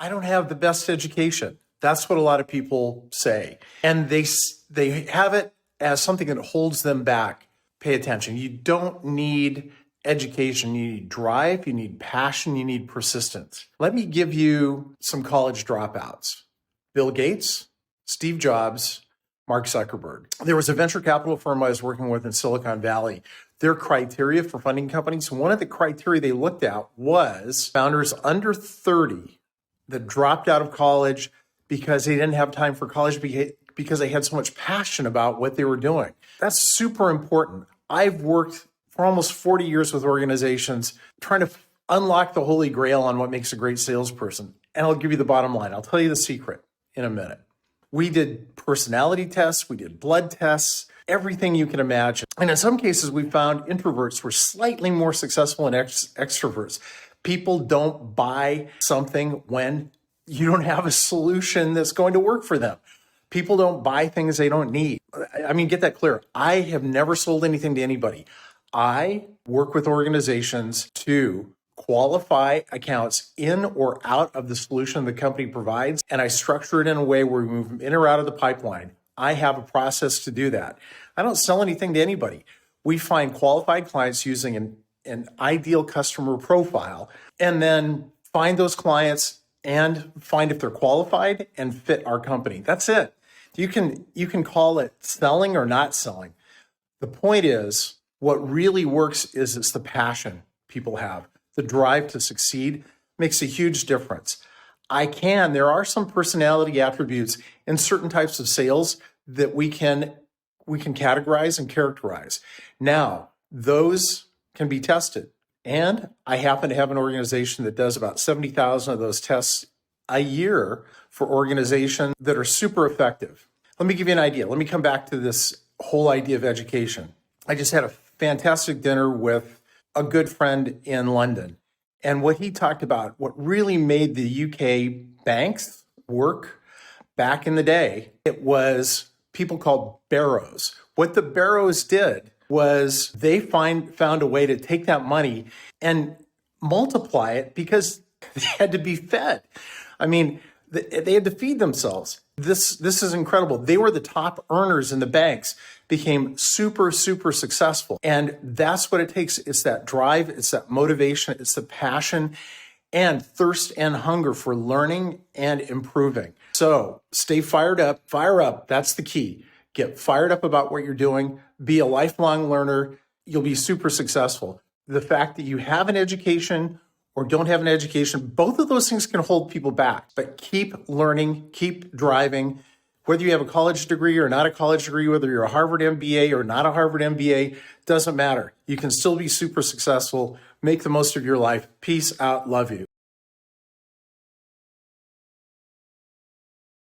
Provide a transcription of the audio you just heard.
I don't have the best education. That's what a lot of people say. And they have it as something that holds them back. Pay attention. You don't need education. You need drive, you need passion, you need persistence. Let me give you some college dropouts. Bill Gates, Steve Jobs, Mark Zuckerberg. There was a venture capital firm I was working with in Silicon Valley. Their criteria for funding companies, one of the criteria they looked at was founders under 30 that dropped out of college because they didn't have time for college because they had so much passion about what they were doing. That's super important. I've worked for almost 40 years with organizations trying to unlock the holy grail on what makes a great salesperson. And I'll give you the bottom line. I'll tell you the secret in a minute. We did personality tests, we did blood tests, everything you can imagine. And in some cases, we found introverts were slightly more successful than extroverts. People don't buy something when you don't have a solution that's going to work for them. People don't buy things they don't need. I mean, get that clear. I have never sold anything to anybody. I work with organizations to qualify accounts in or out of the solution the company provides, and I structure it in a way where we move them in or out of the pipeline. I have a process to do that. I don't sell anything to anybody. We find qualified clients using an ideal customer profile, and then find those clients and find if they're qualified and fit our company. That's it. You can call it selling or not selling. The point is, what really works is it's the passion people have. The drive to succeed makes a huge difference. There are some personality attributes in certain types of sales that we can categorize and characterize. Now, those can be tested. And I happen to have an organization that does about 70,000 of those tests a year for organizations that are super effective. Let me give you an idea. Let me come back to this whole idea of education. I just had a fantastic dinner with a good friend in London. And what he talked about, what really made the UK banks work back in the day, it was people called barrows. What the barrows did was they found a way to take that money and multiply it because they had to be fed. I mean, they had to feed themselves. This is incredible. They were the top earners in the banks, became super, super successful. And that's what it takes. It's that drive, it's that motivation, it's the passion and thirst and hunger for learning and improving. So stay fired up, fire up. That's the key. Get fired up about what you're doing. Be a lifelong learner. You'll be super successful. The fact that you have an education or don't have an education, both of those things can hold people back. But keep learning, keep driving. Whether you have a college degree or not a college degree, whether you're a Harvard MBA or not a Harvard MBA, doesn't matter. You can still be super successful. Make the most of your life. Peace out. Love you.